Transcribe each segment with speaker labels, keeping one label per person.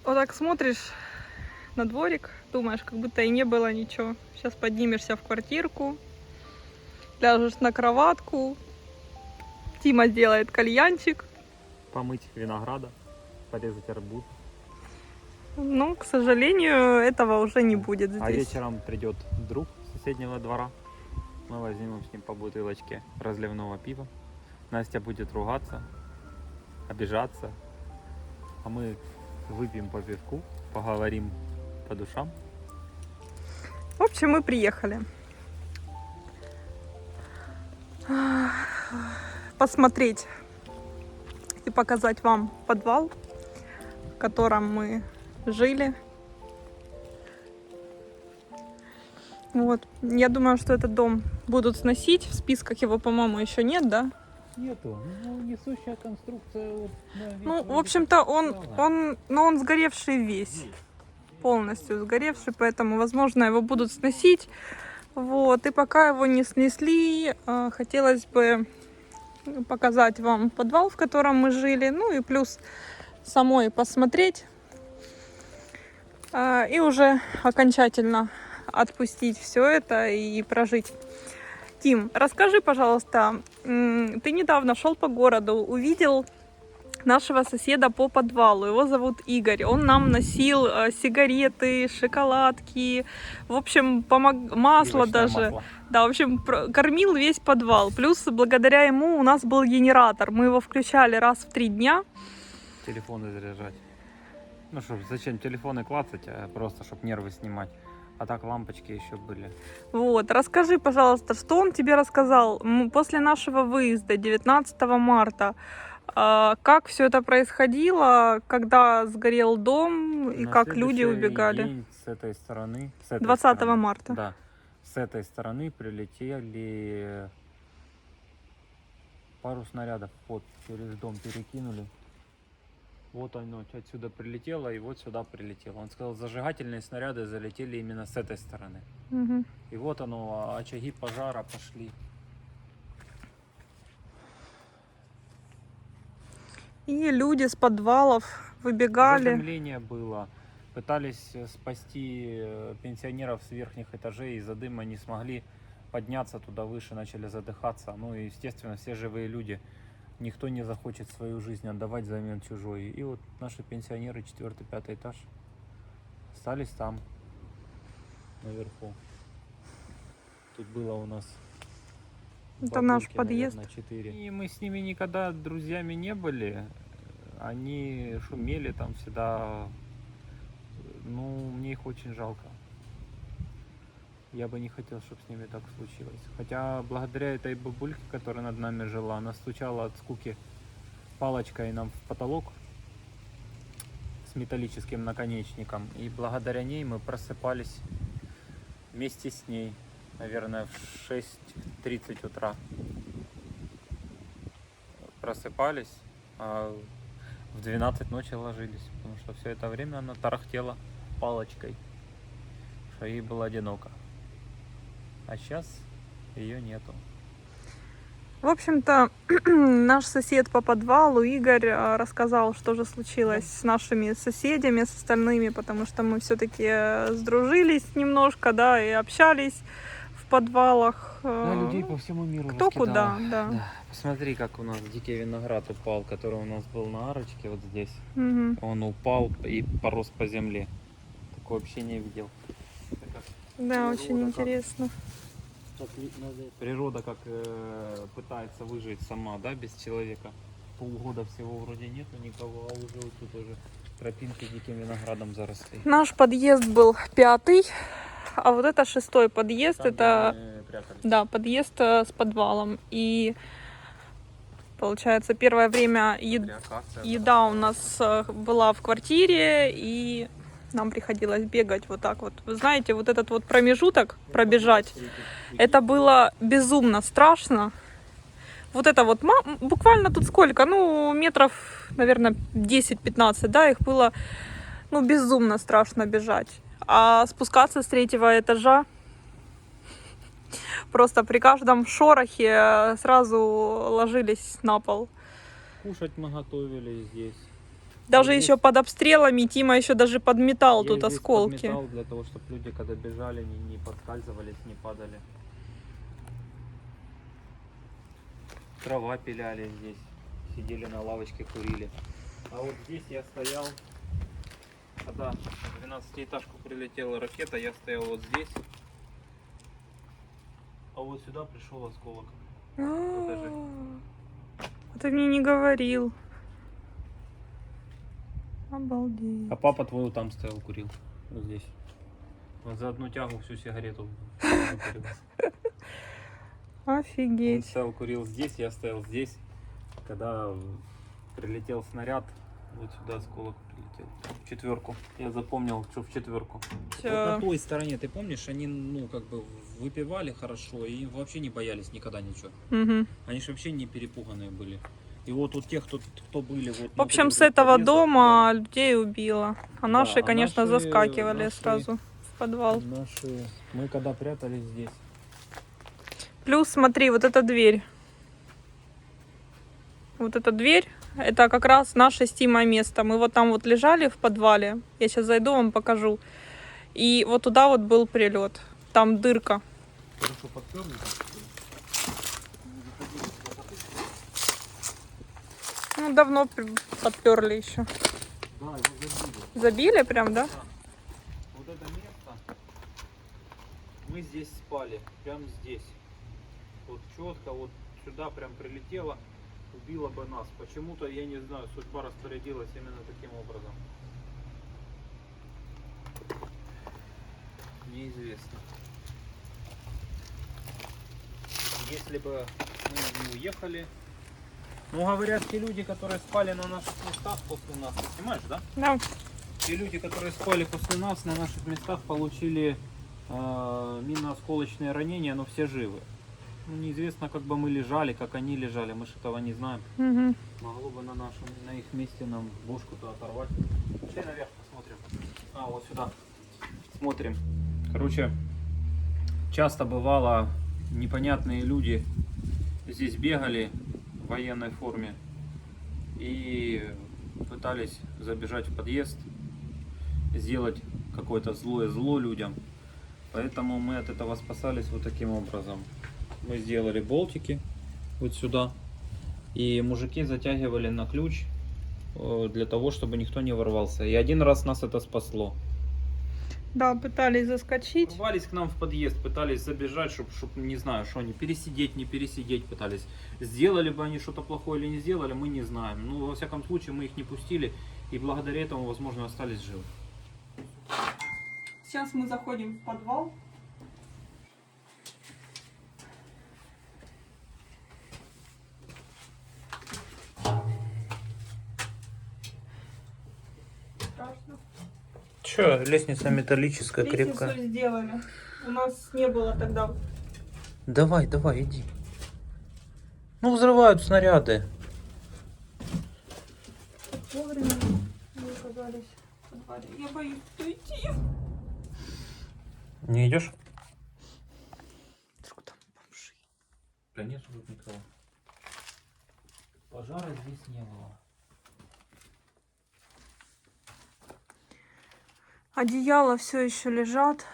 Speaker 1: Вот так смотришь на дворик, думаешь, как будто и не было ничего. Сейчас поднимешься в квартирку, ляжешь на кроватку, Тима сделает кальянчик.
Speaker 2: Помыть винограда, порезать арбуз.
Speaker 1: Но, к сожалению, этого уже не будет здесь.
Speaker 2: А вечером придет друг с соседнего двора. Мы возьмем с ним по бутылочке разливного пива. Настя будет ругаться, обижаться. А мы выпьем по пивку, поговорим по душам.
Speaker 1: В общем, мы приехали посмотреть и показать вам подвал, в котором мы жили. Вот. Я думаю, что этот дом будут сносить. В списках его, по-моему, еще нет, да?
Speaker 2: Нету. Ну, несущая конструкция. Вот,
Speaker 1: Ну, в общем-то, он сгоревший весь. Полностью сгоревший, поэтому, возможно, его будут сносить. Вот. И пока его не снесли, хотелось бы показать вам подвал, в котором мы жили. Ну и плюс самой посмотреть. И уже окончательно отпустить все это и прожить. Тим, расскажи, пожалуйста, ты недавно шел по городу, увидел нашего соседа по подвалу. Его зовут Игорь. Он нам носил сигареты, шоколадки, в общем, масло даже.
Speaker 2: Масло.
Speaker 1: Да, в общем, кормил весь подвал. Плюс благодаря ему у нас был генератор. Мы его включали раз в 3 дня.
Speaker 2: Телефоны заряжать. Ну что, зачем телефоны клацать, а просто, чтобы нервы снимать. А так лампочки еще были.
Speaker 1: Вот, расскажи, пожалуйста, что он тебе рассказал после нашего выезда 19 марта? Как все это происходило, когда сгорел дом и
Speaker 2: На
Speaker 1: как люди
Speaker 2: следующий
Speaker 1: убегали?
Speaker 2: день с этой стороны.
Speaker 1: 20 марта.
Speaker 2: Да. С этой стороны прилетели пару снарядов. Вот через дом перекинули. Вот оно отсюда прилетело и вот сюда прилетело. Он сказал, зажигательные снаряды залетели именно с этой стороны.
Speaker 1: Угу.
Speaker 2: И вот оно, очаги пожара пошли.
Speaker 1: И люди с подвалов выбегали.
Speaker 2: Заземление было. Пытались спасти пенсионеров с верхних этажей, из-за дыма не смогли подняться туда выше, начали задыхаться. Ну и, естественно, все живые люди. Никто не захочет свою жизнь отдавать взамен чужой. И вот наши пенсионеры, 4-5 этаж, остались там, наверху. Тут было у нас
Speaker 1: Это наш
Speaker 2: бабульки,
Speaker 1: подъезд.
Speaker 2: наверное, 4. И мы с ними никогда друзьями не были. Они шумели там всегда. Ну, мне их очень жалко. Я бы не хотел, чтобы с ними так случилось. Хотя благодаря этой бабульке, которая над нами жила, она стучала от скуки палочкой нам в потолок с металлическим наконечником. И благодаря ней мы просыпались вместе с ней, наверное, в 6:30 утра. Просыпались, а в 12 ночи ложились, потому что все это время она тарахтела палочкой, что ей было одиноко. А сейчас ее нету.
Speaker 1: В общем-то, наш сосед по подвалу, Игорь, рассказал, что же случилось с нашими соседями, с остальными, потому что мы все-таки сдружились немножко, да, и общались в подвалах.
Speaker 2: Да, людей по всему миру
Speaker 1: Кто
Speaker 2: раскидало.
Speaker 1: куда, да.
Speaker 2: Да. Посмотри, как у нас дикий виноград упал, который у нас был на арочке вот здесь.
Speaker 1: Мгм.
Speaker 2: Он упал и порос по земле. Такое вообще не видел.
Speaker 1: Да, очень интересно.
Speaker 2: Природа как пытается выжить сама, да, без человека. Полгода всего вроде нету никого, а уже вот тут уже тропинки диким виноградом заросли.
Speaker 1: Наш подъезд был 5-й, а вот это 6-й подъезд.
Speaker 2: Там,
Speaker 1: это,
Speaker 2: где мы прятались.
Speaker 1: да, подъезд с подвалом. И получается, первое время еда у нас была в квартире, и нам приходилось бегать вот так вот. Вы знаете, вот этот вот промежуток пробежать, это было безумно страшно. Вот это вот, буквально тут сколько? Ну, метров, наверное, 10-15, да, их было, ну, безумно страшно бежать. А спускаться с 3-го этажа, просто при каждом шорохе сразу ложились на пол.
Speaker 2: Кушать мы готовили здесь.
Speaker 1: Даже
Speaker 2: Вот
Speaker 1: еще
Speaker 2: здесь
Speaker 1: под обстрелами Тима еще даже подметал
Speaker 2: я
Speaker 1: тут
Speaker 2: здесь
Speaker 1: осколки.
Speaker 2: подметал для того, чтобы люди, когда бежали, не подскальзывались, не падали. Трава пиляли здесь, сидели на лавочке, курили. А вот здесь я стоял, когда в 12-этажку прилетела ракета, я стоял вот здесь. А вот сюда пришел осколок. Покажи.
Speaker 1: А ты мне не говорил. Обалдеть.
Speaker 2: А папа твой вот там стоял, курил. Вот здесь. Он за одну тягу всю сигарету выкурил. Он
Speaker 1: Офигеть.
Speaker 2: стоял, курил здесь, я стоял здесь. Когда прилетел снаряд, вот сюда осколок прилетел. В четверку. Я запомнил, что в четверку.
Speaker 3: Вот на той стороне, ты помнишь, они, ну, как бы выпивали хорошо и вообще не боялись никогда ничего.
Speaker 1: Угу.
Speaker 3: Они же вообще не перепуганные были. И вот у тех, кто были... Вот
Speaker 1: В общем,
Speaker 3: внутри
Speaker 1: с этого
Speaker 3: подъезда,
Speaker 1: дома людей убило. А наши,
Speaker 2: а
Speaker 1: конечно,
Speaker 2: наши-
Speaker 1: заскакивали
Speaker 2: наши-
Speaker 1: сразу в подвал.
Speaker 2: Наши... Мы когда прятались здесь.
Speaker 1: Плюс, смотри, вот эта дверь. Вот эта дверь, это как раз наше с Тимой место. Мы вот там вот лежали в подвале. Я сейчас зайду, вам покажу. И вот туда вот был прилет. Там дырка.
Speaker 2: Хорошо подперли.
Speaker 1: Ну, давно подперли еще.
Speaker 2: Да, его забили.
Speaker 1: Забили прям, да?
Speaker 2: Вот это место, мы здесь спали, прям здесь. Вот четко, вот сюда прям прилетело, убило бы нас. Почему-то, я не знаю, судьба распорядилась именно таким образом. Неизвестно. Если бы мы не уехали... Ну, говорят, те люди, которые спали на наших местах после нас, ты понимаешь, да?
Speaker 1: Да.
Speaker 2: Те люди, которые спали после нас, на наших местах получили минно-осколочные ранения, но все живы. Ну, неизвестно, как бы мы лежали, как они лежали, мы же этого не знаем.
Speaker 1: Угу.
Speaker 2: Могло бы на их месте нам бошку-то оторвать. Пошли наверх посмотрим. А, вот сюда. Смотрим. Короче, часто бывало, непонятные люди здесь бегали в военной форме и пытались забежать в подъезд, сделать какое-то злое зло людям. Поэтому мы от этого спасались вот таким образом. Мы сделали болтики вот сюда, и мужики затягивали на ключ для того, чтобы никто не ворвался. И один раз нас это спасло.
Speaker 1: Да, пытались заскочить.
Speaker 2: Ворвались к нам в подъезд, пытались забежать, чтобы не знаю, что они, пересидеть, не пересидеть пытались. Сделали бы они что-то плохое или не сделали, мы не знаем. Ну, во всяком случае, мы их не пустили, и благодаря этому, возможно, остались живы.
Speaker 1: Сейчас мы заходим в подвал. Страшно.
Speaker 2: Че, лестница металлическая,
Speaker 1: Лестницу сделали. У нас не было тогда.
Speaker 2: Давай, давай, иди. Ну, взрывают снаряды.
Speaker 1: Вовремя мы оказались в подвале. Я боюсь туда идти.
Speaker 2: Не идешь?
Speaker 1: Вдруг там бомжи.
Speaker 2: Да нет, тут никого. Пожара здесь не было.
Speaker 1: Одеяла все еще лежат.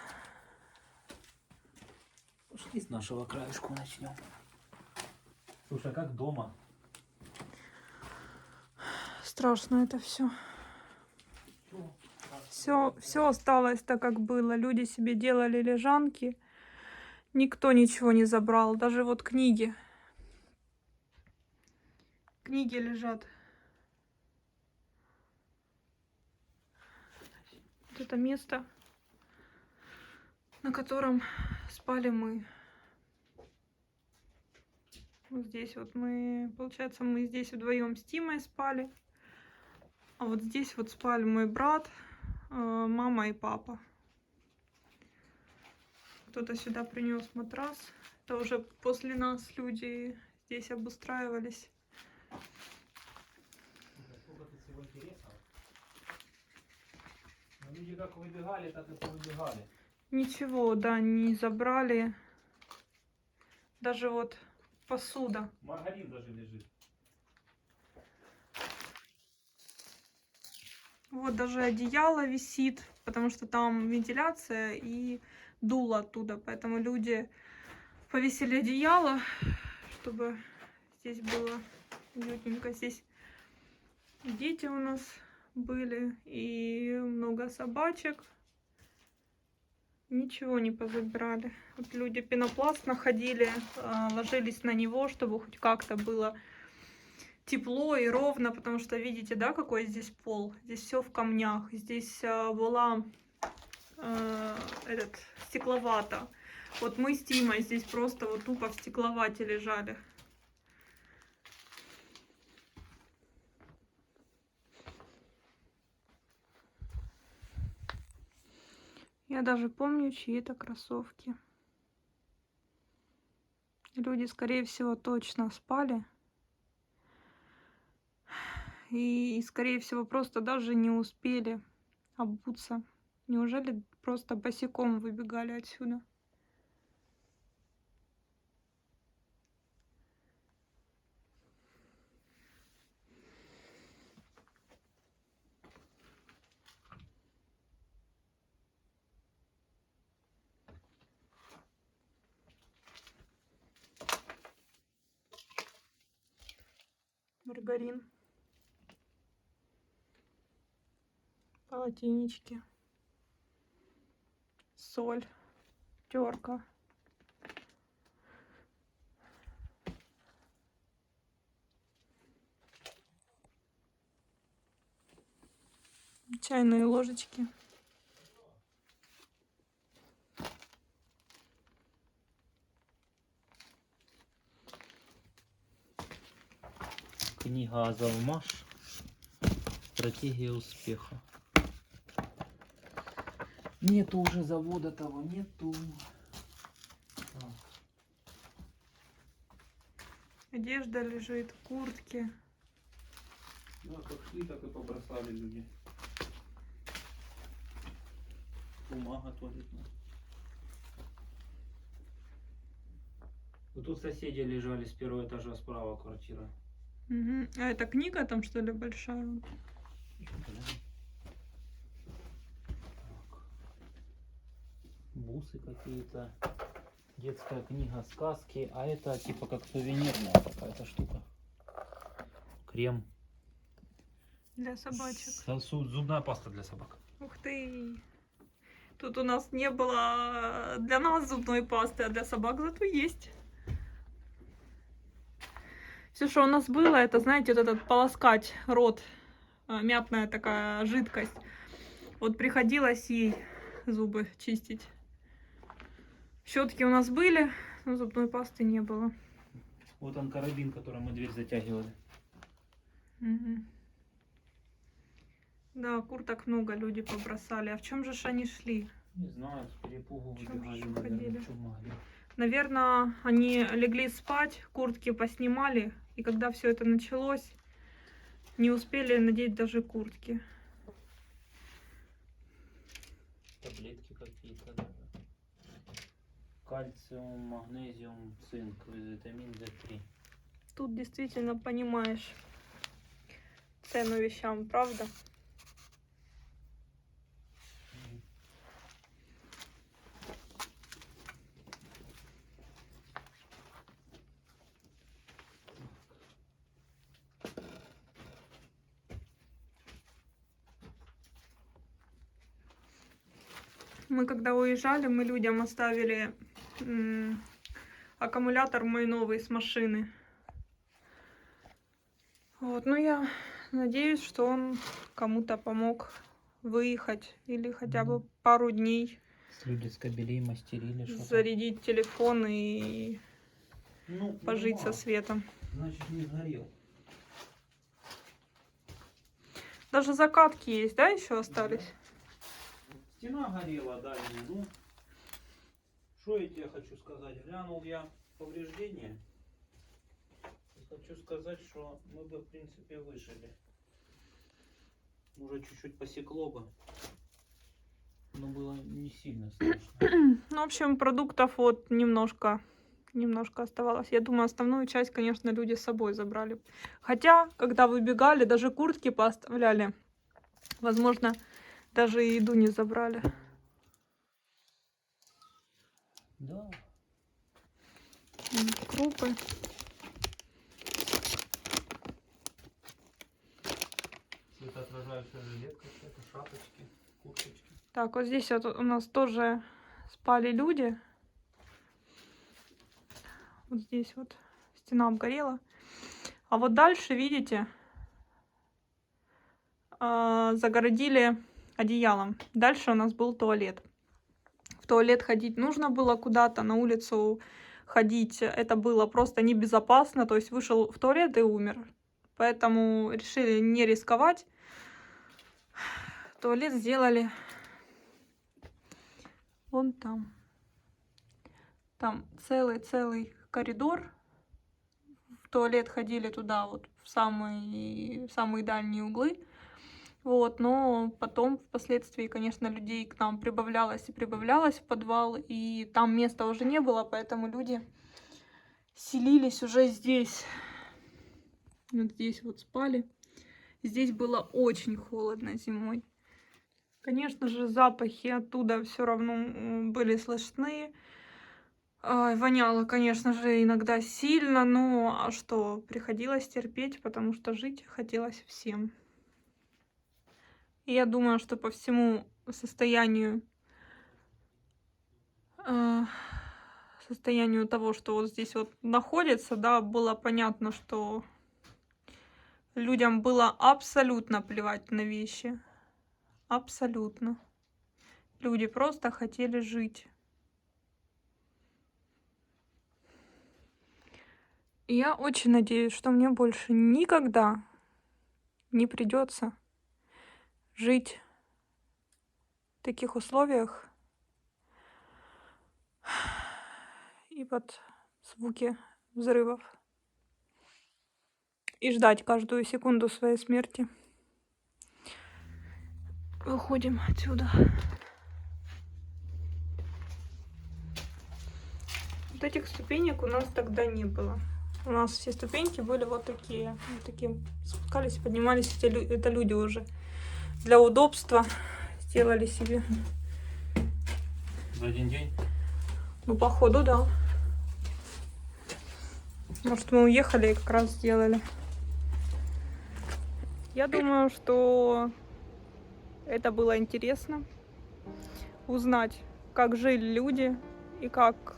Speaker 2: Пошли с нашего краешку начнем. Слушай, а как дома?
Speaker 1: Страшно это все. Все осталось так, как было. Люди себе делали лежанки. Никто ничего не забрал. Даже вот книги. Книги лежат. Вот это место, на котором спали мы. Вот здесь вот мы, получается, мы здесь вдвоем с Тимой спали. А вот здесь вот спали мой брат, мама и папа. Кто-то сюда принес матрас. Это уже после нас люди здесь обустраивались.
Speaker 2: Сколько тут всего интересного. Ну, люди как выбегали, так и повыбегали.
Speaker 1: Ничего, да, не забрали. Даже вот посуда.
Speaker 2: Маргарин даже лежит.
Speaker 1: Вот даже одеяло висит, потому что там вентиляция и дуло оттуда. Поэтому люди повесили одеяло, чтобы здесь было уютненько. Здесь дети у нас были и много собачек. Ничего не позабирали. Вот люди пенопласт находили, ложились на него, чтобы хоть как-то было тепло и ровно, потому что видите, да, какой здесь пол? Здесь все в камнях. Здесь была стекловата. Вот мы с Тимой здесь просто вот тупо в стекловате лежали. Я даже помню, чьи это кроссовки. Люди, скорее всего, точно спали. И, скорее всего, просто даже не успели обуться. Неужели просто босиком выбегали отсюда? Маргарин. Полотенечки. Соль. Терка. Чайные ложечки.
Speaker 2: Книга Азалмаш. Стратегия успеха. Нету уже завода того, нету. Так.
Speaker 1: Одежда лежит, куртки.
Speaker 2: Да, как шли, так и побросали люди. Бумага туалетная. Вот тут соседи лежали с первого этажа справа квартира.
Speaker 1: Угу. А это книга там, что ли, большая?
Speaker 2: Так. Бусы какие-то. Детская книга, сказки. А это типа как сувенирная какая-то штука. Крем.
Speaker 1: Для собачек.
Speaker 2: Зубная паста для собак.
Speaker 1: Ух ты! Тут у нас не было для нас зубной пасты, а для собак зато есть. Все, что у нас было, это, знаете, вот этот полоскать рот. Мятная такая жидкость. Вот приходилось ей зубы чистить. Щетки у нас были, но зубной пасты не было.
Speaker 2: Вот он карабин, которым мы дверь затягивали.
Speaker 1: Угу. Да, курток много люди побросали. А в чем же ж они шли?
Speaker 2: Не знаю, с перепугу
Speaker 1: В чем
Speaker 2: выбегали,
Speaker 1: же
Speaker 2: наверное,
Speaker 1: ходили?
Speaker 2: в чем могли.
Speaker 1: Наверное, они легли спать, куртки поснимали, и когда все это началось, не успели надеть даже куртки.
Speaker 2: Таблетки какие-то даже. Кальциум, магнезиум, цинк, витамин D3.
Speaker 1: Тут действительно понимаешь цену вещам, правда? Мы когда уезжали, мы людям оставили аккумулятор мой новый с машины. Вот, ну я надеюсь, что он кому-то помог выехать или хотя бы пару дней
Speaker 2: Люди с кабелей мастерили что-то.
Speaker 1: зарядить телефон и
Speaker 2: Ну,
Speaker 1: пожить со светом.
Speaker 2: Значит, не сгорел.
Speaker 1: Даже закатки есть, да, еще остались?
Speaker 2: Стена горела дальняя, ну. Что я тебе хочу сказать? Глянул я повреждения. И хочу сказать, что мы бы, в принципе, выжили. Может, чуть-чуть посекло бы. Но было не сильно страшно.
Speaker 1: Ну, в общем, продуктов вот немножко оставалось. Я думаю, основную часть, конечно, люди с собой забрали. Хотя, когда выбегали, даже куртки пооставляли Возможно, даже и еду не забрали.
Speaker 2: Да.
Speaker 1: Крупы.
Speaker 2: Светоотражающая жилетка, это шапочки, курточки.
Speaker 1: Так, вот здесь вот у нас тоже спали люди. Вот здесь вот стена обгорела. А вот дальше, видите, загородили одеялом. Дальше у нас был туалет. В туалет ходить нужно было куда-то, на улицу ходить это было просто небезопасно. То есть вышел в туалет и умер. Поэтому решили не рисковать. Туалет сделали вон там. Там целый коридор. В туалет ходили туда вот в самые дальние углы. Вот, но потом, впоследствии, конечно, людей к нам прибавлялось и прибавлялось в подвал, и там места уже не было, поэтому люди селились уже здесь. Вот здесь вот спали. Здесь было очень холодно зимой. Конечно же, запахи оттуда все равно были слышны. Воняло, конечно же, иногда сильно, но что, приходилось терпеть, потому что жить хотелось всем. И я думаю, что по всему состоянию того, что вот здесь вот находится, да, было понятно, что людям было абсолютно плевать на вещи. Абсолютно. Люди просто хотели жить. И я очень надеюсь, что мне больше никогда не придется жить в таких условиях и под звуки взрывов. И ждать каждую секунду своей смерти. Выходим отсюда. Вот этих ступенек у нас тогда не было. У нас все ступеньки были вот такие. Вот такие спускались и поднимались. Это люди уже для удобства сделали себе.
Speaker 2: За один день?
Speaker 1: Ну, походу, да. Может, мы уехали и как раз сделали. Я думаю, что это было интересно. Узнать, как жили люди и как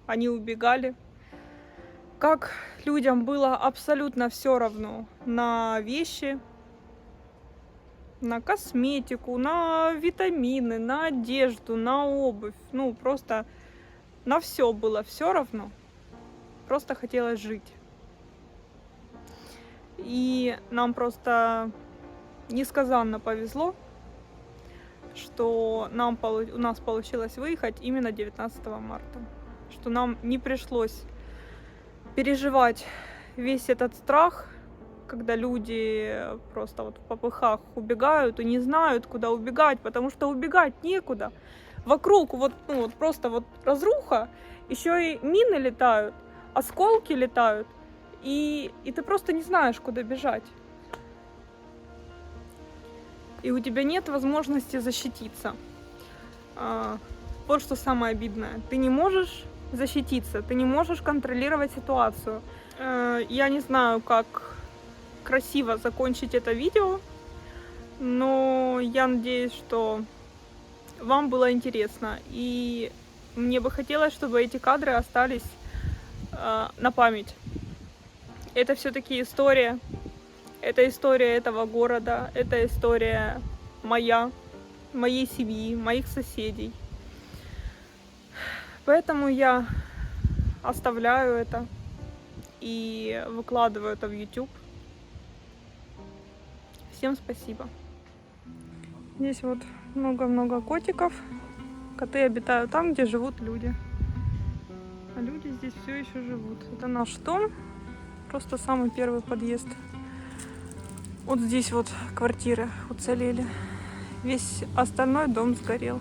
Speaker 1: они убегали. Как людям было абсолютно все равно на вещи, на косметику, на витамины, на одежду, на обувь. Ну, просто на все было все равно. Просто хотелось жить. И нам просто несказанно повезло, что у нас получилось выехать именно 19 марта. Что нам не пришлось переживать весь этот страх, когда люди просто вот в попыхах убегают и не знают, куда убегать, потому что убегать некуда. Вокруг вот просто вот разруха, еще и мины летают, осколки летают, и ты просто не знаешь, куда бежать. И у тебя нет возможности защититься. Вот что самое обидное. Ты не можешь защититься, ты не можешь контролировать ситуацию. Я не знаю, как красиво закончить это видео, но я надеюсь, что вам было интересно. И мне бы хотелось, чтобы эти кадры остались на память. Это все-таки история. Это история этого города, это история моей семьи, моих соседей. Поэтому я оставляю это и выкладываю это в YouTube. Всем спасибо. Здесь вот много-много котиков. Коты обитают там, где живут люди. А люди здесь все еще живут. Это наш дом. Просто самый первый подъезд. Вот здесь вот квартиры уцелели. Весь остальной дом сгорел.